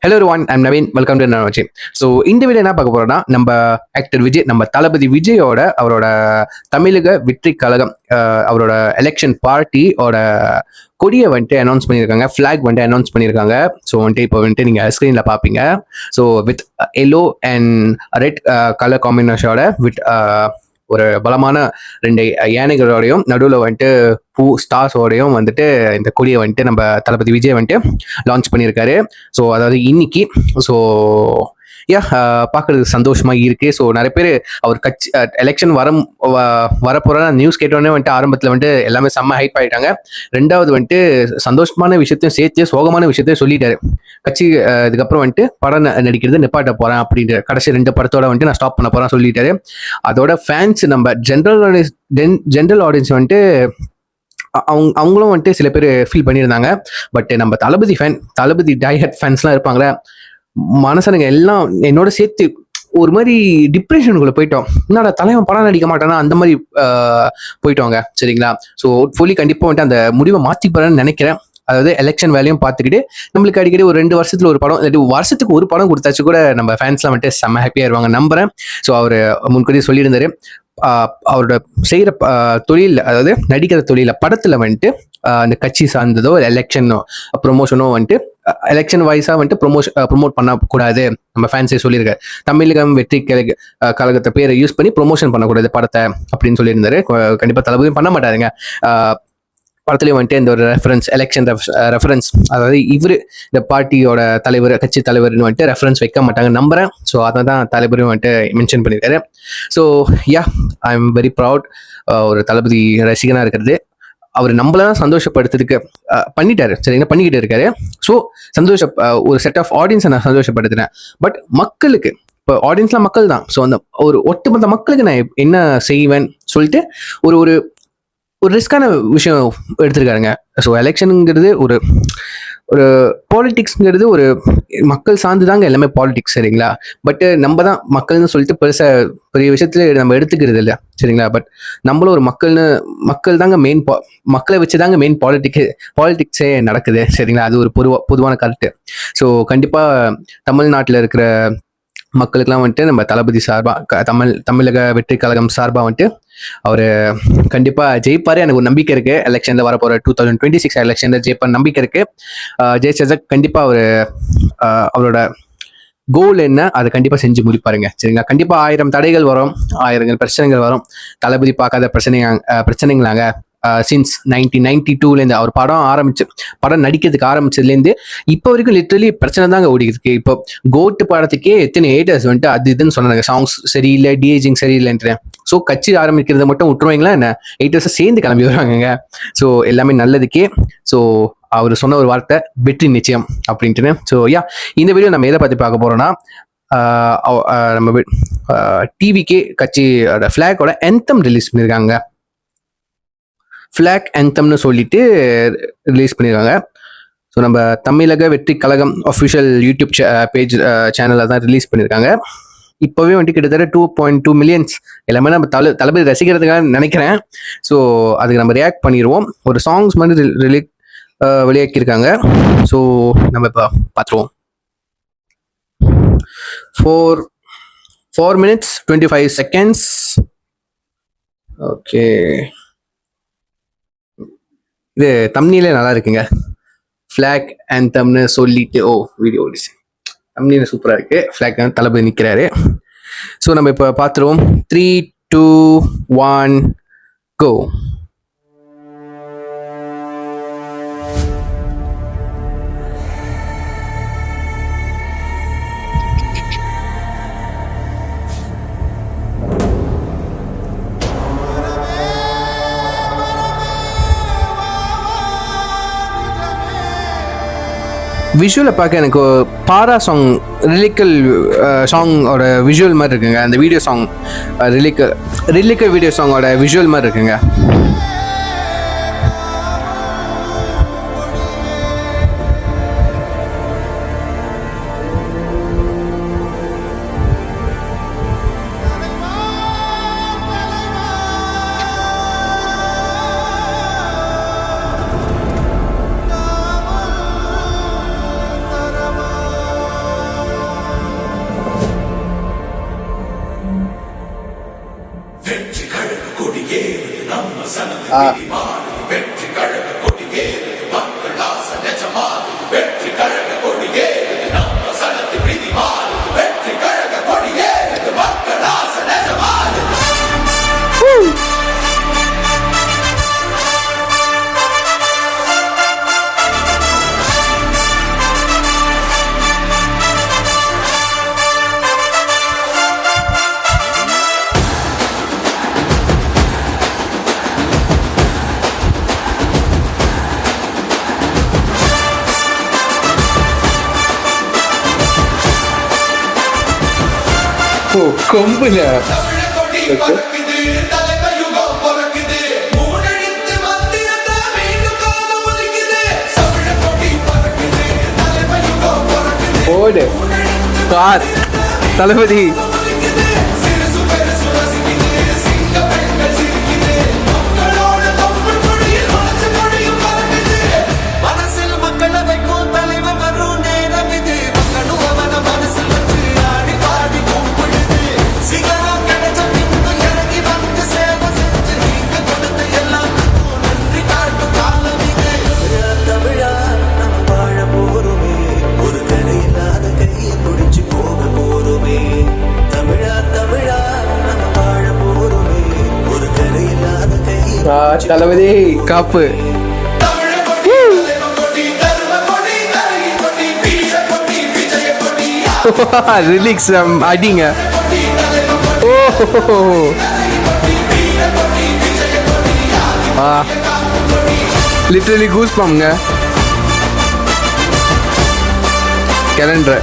Hello one I'm Naveen, welcome to நவச்சி. So இந்த video என்ன பார்க்க போறோம்னா, நம்ம ஆக்டர் விஜய், நம்ம தளபதி விஜயோட அவரோட தமிழக வெற்றி கழகம் அவரோட எலெக்ஷன் பார்ட்டியோட கொடியை வந்துட்டு அனௌன்ஸ் பண்ணியிருக்காங்க, ஃபிளாக் வந்துட்டு அனௌன்ஸ் பண்ணியிருக்காங்க. ஸோ வந்துட்டு இப்போ வந்துட்டு நீங்கள் ஸ்க்ரீனில் பார்ப்பீங்க. So with yellow and red colour காம்பினேஷனோட வித் ஒரு பலமான 2 யானைகளோடையும் நடுவில் வந்துட்டு ஸ்டார்ஸோடையும் வந்துட்டு இந்த கொடியை வந்துட்டு நம்ம தளபதி விஜய் வந்துட்டு லான்ச் பண்ணியிருக்காரு. ஸோ அதாவது இன்னைக்கு. ஸோ பார்க்கறதுக்கு சந்தோஷமா இருக்கு. ஸோ நிறைய பேர் அவர் கட்சி எலெக்ஷன் வரப்போற நியூஸ் கேட்டோடனே வந்துட்டு ஆரம்பத்தில் வந்துட்டு எல்லாமே செம்ம ஹைப் ஆயிட்டாங்க. ரெண்டாவது வந்துட்டு சந்தோஷமான விஷயத்தையும் சேர்த்து சோகமான விஷயத்தையும் சொல்லிட்டாரு. கட்சி இதுக்கப்புறம் வந்துட்டு படம் நடிக்கிறது நிப்பாட்ட போறேன் அப்படின்ற கடைசி 2 படத்தோட வந்துட்டு நான் ஸ்டாப் பண்ண போறேன் சொல்லிட்டாரு. அதோட ஃபேன்ஸ், நம்ம ஜென்ரல் ஆடியன்ஸ் வந்துட்டு அவங்களும் வந்துட்டு சில பேர் ஃபீல் பண்ணியிருந்தாங்க. பட் நம்ம தளபதி டைஹட் ஃபேன்ஸ்லாம் இருப்பாங்களே, மனசனுங்க எல்லாம் என்னோட சேர்த்து ஒரு மாதிரி டிப்ரெஷனுக்குள்ள போயிட்டோம். என்னடா தலைவன் படம் நடிக்க மாட்டானா, அந்த மாதிரி போயிட்டோங்க. சரிங்களா? ஸோ ஃபுல்லி கண்டிப்பாக வந்துட்டு அந்த முடிவை மாற்றிப்பாருன்னு நினைக்கிறேன். அதாவது எலெக்ஷன் வேலையும் பார்த்துக்கிட்டு நம்மளுக்கு அடிக்கடி ஒரு 2 வருஷத்துல ஒரு படம், இல்லாட்டி வருஷத்துக்கு ஒரு படம் கொடுத்தாச்சு கூட நம்ம ஃபேன்ஸ்லாம் வந்துட்டு செம்ம ஹாப்பியாக இருவாங்க நம்புறேன். ஸோ அவர் முன்கூட்டியே சொல்லியிருந்தாரு, அவரோட செய்கிற தொழில், அதாவது நடிக்கிற தொழில படத்தில் வந்துட்டு அந்த கட்சி சார்ந்ததோ எலெக்ஷனோ ப்ரொமோஷனோ வந்துட்டு எலெக்ஷன் வைஸாக வந்துட்டு ப்ரொமோட் பண்ணக்கூடாது. நம்ம ஃபேன்ஸே சொல்லியிருக்காரு, தமிழகம் வெற்றி கழகத்தை பேரை யூஸ் பண்ணி ப்ரொமோஷன் பண்ணக்கூடாது படத்தை அப்படின்னு சொல்லியிருந்தாரு. கண்டிப்பாக தளபதியும் பண்ண மாட்டாருங்க. படத்துலேயும் வந்துட்டு இந்த ஒரு எலெக்ஷன் ரெஃபரன்ஸ், அதாவது இவர் இந்த பார்ட்டியோட தலைவர், கட்சி தலைவர்னு வந்துட்டு ரெஃபரன்ஸ் வைக்க மாட்டாங்க நம்புறேன். ஸோ அதை தான் தலைவரும் வந்துட்டு மென்ஷன் பண்ணியிருக்காரு. So I am very proud ஒரு தளபதி ரசிகனாக இருக்கிறது. அவர் நம்மளதான் சந்தோஷப்படுத்துறதுக்கு பண்ணிட்டாரு. சரிங்களா? பண்ணிக்கிட்டு இருக்காரு. ஸோ ஒரு செட் ஆஃப் ஆடியன்ஸை நான் சந்தோஷப்படுத்தினேன். பட் மக்களுக்கு, இப்போ ஆடியன்ஸ்லாம் மக்கள் தான். ஸோ அந்த ஒரு ஒட்டுமொத்த மக்களுக்கு நான் என்ன செய்வேன் சொல்லிட்டு ஒரு ஒரு ரிஸ்கான விஷயம் எடுத்திருக்காருங்க. ஸோ எலெக்ஷனுங்கிறது ஒரு பாலிடிக்ஸ்ங்கிறது ஒரு மக்கள் சார்ந்து தாங்க எல்லாமே பாலிடிக்ஸ். சரிங்களா? பட் நம்ம தான் மக்கள்னு சொல்லிட்டு பெரிய விஷயத்துல நம்ம எடுத்துக்கிறது இல்லை. சரிங்களா? பட் நம்மளும் ஒரு மக்கள் தாங்க மெயின், மக்களை வச்சுதாங்க மெயின் பாலிடிக்ஸே நடக்குது. சரிங்களா? அது ஒரு பொதுவான கருத்து. ஸோ கண்டிப்பாக தமிழ்நாட்டில் இருக்கிற மக்களுக்கெல்லாம் வந்துட்டு நம்ம தளபதி சார்பாக, தமிழக வெற்றி கழகம் சார்பாக வந்துட்டு அவர் கண்டிப்பாக ஜெயிப்பாரு. எனக்கு ஒரு நம்பிக்கை இருக்கு. எலெக்ஷன்ல வரப்போற 2026 எலெக்ஷன்ல ஜெயிப்பார் நம்பிக்கை இருக்கு. ஜெயிச்சா கண்டிப்பாக அவரோட கோல் என்ன அதை கண்டிப்பாக செஞ்சு முடிப்பாருங்க. சரிங்களா? கண்டிப்பாக 1000 தடைகள் வரும், 1000 பிரச்சனைகள் வரும். தளபதி பார்க்காத பிரச்சனைங்களாங்க. சின்ஸ் 1992 அவர் படம் நடிக்கிறதுக்கு ஆரம்பிச்சதுலேருந்து இப்போ வரைக்கும் லிட்டரலி பிரச்சனை தாங்க ஓடிக்கிட்டு இருக்கு. இப்போ கோட்டு படத்துக்கே எத்தனை ஹேட்டர்ஸ் வந்துட்டு அது இதுன்னு சொன்னாங்க, சாங்ஸ் சரியில்லை, டிஏஜிங் சரியில்லைன்றேன். ஸோ கட்சி ஆரம்பிக்கிறத மட்டும் விட்டுருவாங்களா என்ன, ஹேட்டர்ஸை சேர்ந்து கிளம்பி வருவாங்க. ஸோ எல்லாமே நல்லதுக்கே. ஸோ அவர் சொன்ன ஒரு வார்த்தை, வெற்றி நிச்சயம் அப்படின்ட்டு. ஸோ இந்த வீடியோ நம்ம எதை பற்றி பார்க்க போறோம்னா, நம்ம டிவிகே கட்சியோட ஃபிளாகோட ஆந்தம் ரிலீஸ் பண்ணியிருக்காங்க. ஃபிளாக் ஆந்தம்னு சொல்லிட்டு ரிலீஸ் பண்ணியிருக்காங்க. ஸோ நம்ம தமிழக வெற்றி கழகம் அஃபிஷியல் யூடியூப் பேஜ் சேனலில் தான் ரிலீஸ் பண்ணியிருக்காங்க. இப்போவே வந்துட்டு கிட்டத்தட்ட 2.2 மில்லியன்ஸ் எல்லாமே நம்ம தளபதி ரசிக்கிறதுக்காக நினைக்கிறேன். ஸோ அதுக்கு நம்ம ரியாக்ட் பண்ணிடுவோம். ஒரு சாங்ஸ் மாதிரி வெளியாக்கியிருக்காங்க. ஸோ நம்ம இப்போ பார்த்துருவோம். 4 minutes 25 seconds. ஓகே, இது தம்ப்நெயிலே நல்லா இருக்குங்க. ஃபிளாக் ஆந்தம்னு சொல்லிட்டு வீடியோ தம்ப்நெயில் சூப்பராக இருக்கு. ஃபிளாக் தளபதி நிற்கிறாரு. ஸோ நம்ம இப்போ பார்த்துருவோம். 3, 2, 1 கோ. விஷுவலை பார்க்க எனக்கு பாரா சாங், ரிலிக்கல் சாங்கோட விஷுவல் மாதிரி இருக்குங்க. அந்த வீடியோ சாங் ரிலிக்கல் வீடியோ சாங்கோட விஷுவல் மாதிரி இருக்குங்க. ஆ ஓ கொம்புல. ஓகே. ஓடு கார் தளபதி. தளபதி காப்பு. ரிலிக்ஸ் அடிங்க. ஓ லிட்டரலி கூஸ் பம்ங்க. கேலண்டர்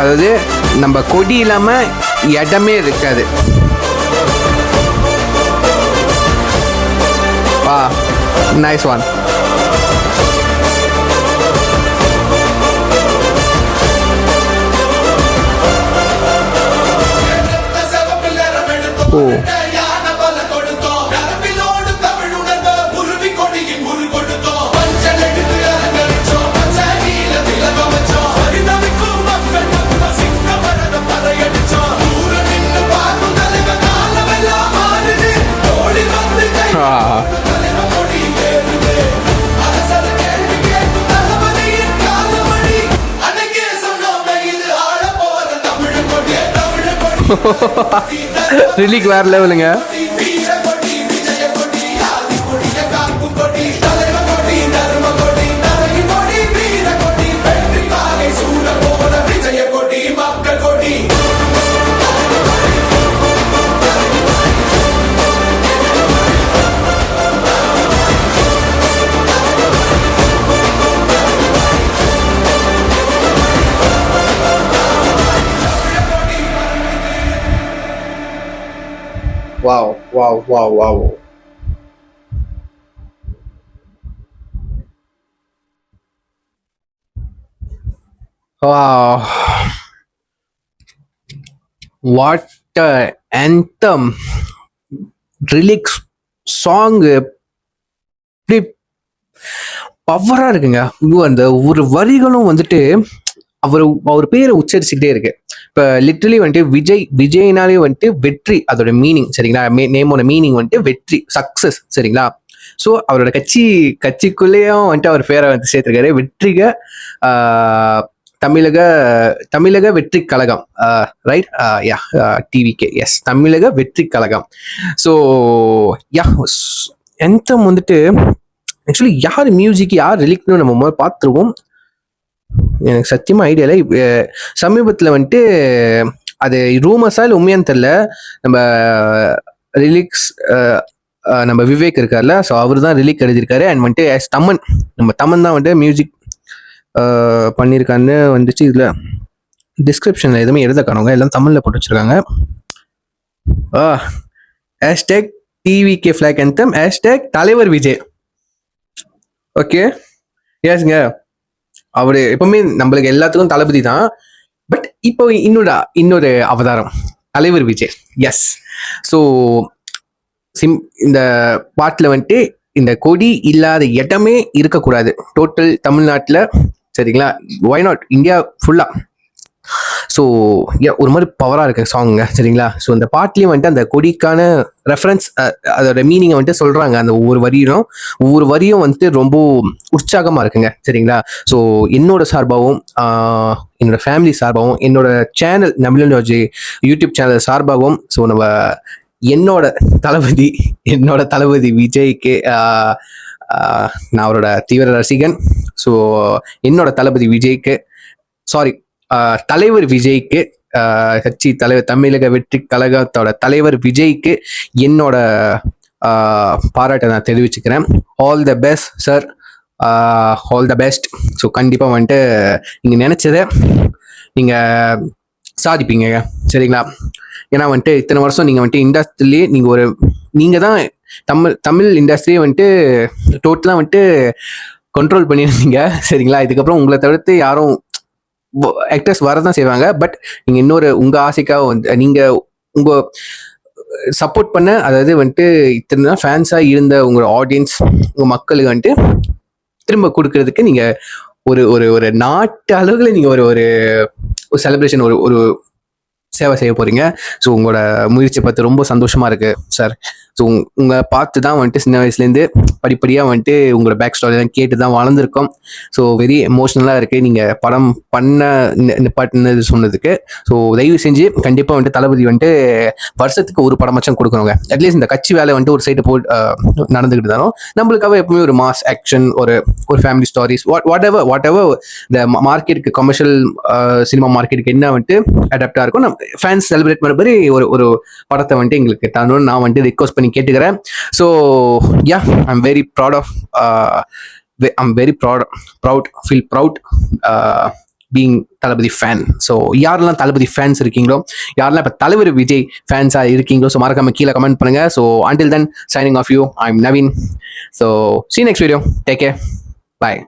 அதாவது நம்ம கொடி இல்லாம இடமே இருக்காது. வா நைஸ் ஒன். ஓ ரிலிக் வேற லெவலுங்க. Wow, wow, wow, wow. Wow. What an anthem. Relic song பவரா இருக்குங்க. அந்த ஒரு வரிகளும் வந்துட்டு அவர் பேரை உச்சரிச்சுக்கிட்டே இருக்கு. இப்போ லிட்டரலி வந்துட்டு விஜய்னாலே வந்துட்டு வெற்றி அதோட மீனிங் சரிங்களா. நேமோட மீனிங் வந்துட்டு வெற்றி, சக்சஸ் சரிங்களா. ஸோ அவரோட கட்சிக்குள்ளேயும் வந்துட்டு அவர் பேரை வந்து சேர்த்திருக்காரு. தமிழக வெற்றி கழகம் ரைட். யா டிவிகே எஸ் தமிழக வெற்றி கழகம். ஸோ யா எந்தம் வந்துட்டு ஆக்சுவலி யார் மியூசிக் யார் ரிலிக்னு நம்ம முதல்ல பார்த்துருவோம். எனக்கு சத்தியமா ஐடியா இல்லை. சமீபத்தில் வந்துட்டு அது ரூமர்ஸா இல்லை உண்மையான்னு தெரில. நம்ம ரிலிக்ஸ் நம்ம விவேக் இருக்கார்ல, ஸோ அவர் தான் ரிலிக் எழுதியிருக்காரு. அண்ட் வந்துட்டு எஸ் தமன், நம்ம தமன் தான் வந்துட்டு மியூசிக் பண்ணியிருக்கான்னு வந்துச்சு. இதில் டிஸ்கிரிப்ஷனில் எதுவுமே எழுத காணுங்க, எல்லாம் தமிழில் போட்டு வச்சுருக்காங்க. ஹேஷ்டேக் டிவிகே ஃபிளாக் அந்தம், ஹேஷ்டேக் தலைவர் விஜய். ஓகே ஏஸ்ங்க, அவரு எப்பவுமே நம்மளுக்கு எல்லாத்துக்கும் தளபதி தான். பட் இப்போ இன்னொரு அவதாரம் தலைவர் விஜய். எஸ். ஸோ இந்த பாட்டில் வந்துட்டு இந்த கொடி இல்லாத இடமே இருக்கக்கூடாது டோட்டல் தமிழ்நாட்டில் சரிங்களா. ஒய் நாட் இந்தியா ஃபுல்லா. ஸோ ஒரு மாதிரி பவராக இருக்க சாங்குங்க சரிங்களா. ஸோ அந்த பாட்லேயும் வந்துட்டு அந்த கொடிக்கான ரெஃபரன்ஸ் அதோட மீனிங்கை வந்துட்டு சொல்கிறாங்க. அந்த ஒவ்வொரு வரியும் வந்துட்டு ரொம்ப உற்சாகமாக இருக்குங்க சரிங்களா. ஸோ என்னோட சார்பாகவும் என்னோட ஃபேமிலி சார்பாகவும் என்னோட சேனல் நமிழன் ராஜு யூடியூப் சேனல் சார்பாகவும் ஸோ நம்ம என்னோட தளபதி விஜய்க்கு நான் அவரோட தீவிர ரசிகன். ஸோ என்னோட தளபதி விஜய்க்கு தலைவர் விஜய்க்கு கட்சி தலைவர் தமிழக வெற்றி கழகத்தோட தலைவர் விஜய்க்கு என்னோட பாராட்டை நான் தெரிவிச்சுக்கிறேன். All the best sir, all the best. So கண்டிப்பாக வந்துட்டு நீங்கள் நினச்சதை நீங்கள் சாதிப்பீங்க சரிங்களா. ஏன்னா வந்துட்டு இத்தனை வருஷம் நீங்கள் வந்துட்டு இண்டஸ்ட்ரியிலேயே நீங்கள் தான் தமிழ் இண்டஸ்ட்ரியை வந்துட்டு டோட்டலாக வந்துட்டு கண்ட்ரோல் பண்ணியிருந்தீங்க சரிங்களா. இதுக்கப்புறம் உங்களை தவிர்த்து யாரும் ஆக்டர்ஸ் வரதான் செய்வாங்க. பட் நீங்கள் உங்கள் ஆசைக்காக வந்து நீங்கள் உங்கள் சப்போர்ட் பண்ண, அதாவது வந்துட்டு இத்தனை ஃபேன்ஸாக இருந்த உங்களோட ஆடியன்ஸ் உங்கள் மக்களுக்கு வந்துட்டு திரும்ப கொடுக்கறதுக்கு நீங்கள் ஒரு நாட்டு அளவில் நீங்கள் ஒரு செலிப்ரேஷன் ஒரு சேவை செய்ய போறீங்க. ஸோ உங்களோட முயற்சி பார்த்து ரொம்ப சந்தோஷமா இருக்கு சார். ஸோ உங்களை பார்த்து தான் வந்துட்டு சின்ன வயசுலேருந்து படிப்படியாக வந்துட்டு உங்களோட பேக் ஸ்டோரிலாம் கேட்டு தான் வளர்ந்துருக்கோம். ஸோ வெரி எமோஷ்னலாக இருக்குது நீங்கள் படம் பண்ணது சொன்னதுக்கு. ஸோ தயவு செஞ்சு கண்டிப்பாக வந்துட்டு தளபதி வந்துட்டு வருஷத்துக்கு ஒரு படமாச்சும் கொடுக்கணுங்க. அட்லீஸ்ட் இந்த கட்சி வேலை வந்துட்டு ஒரு சைடு நடந்துக்கிட்டு தானோ நம்மளுக்காக எப்பவுமே ஒரு மாஸ் ஆக்ஷன், ஒரு ஃபேமிலி ஸ்டோரிஸ், வாட் எவர் இந்த மார்க்கெட்டுக்கு கமர்ஷியல் சினிமா மார்க்கெட்டுக்கு என்ன வந்துட்டு அடாப்டாக இருக்கும், நம்ம ஃபேன்ஸ் செலிப்ரேட் பண்ண மாதிரி ஒரு படத்தை வந்துட்டு எங்களுக்கு தரணும்னு நான் வந்துட்டு ரிக்வஸ்ட் பண்ணி கேட்டுக்கிறேன். So yeah, I'm very proud being Thalapathy fan. So யாரெல்லாம் தளபதி ஃபேன்ஸ் இருக்கீங்களோ, யாரெல்லாம் இப்போ தலைவர் விஜய் ஃபேன்ஸாக இருக்கீங்களோ, ஸோ மறக்காம கீழே கமெண்ட் பண்ணுங்க. So until then, signing off you, I'm Naveen. So see you next video. Take care. Bye.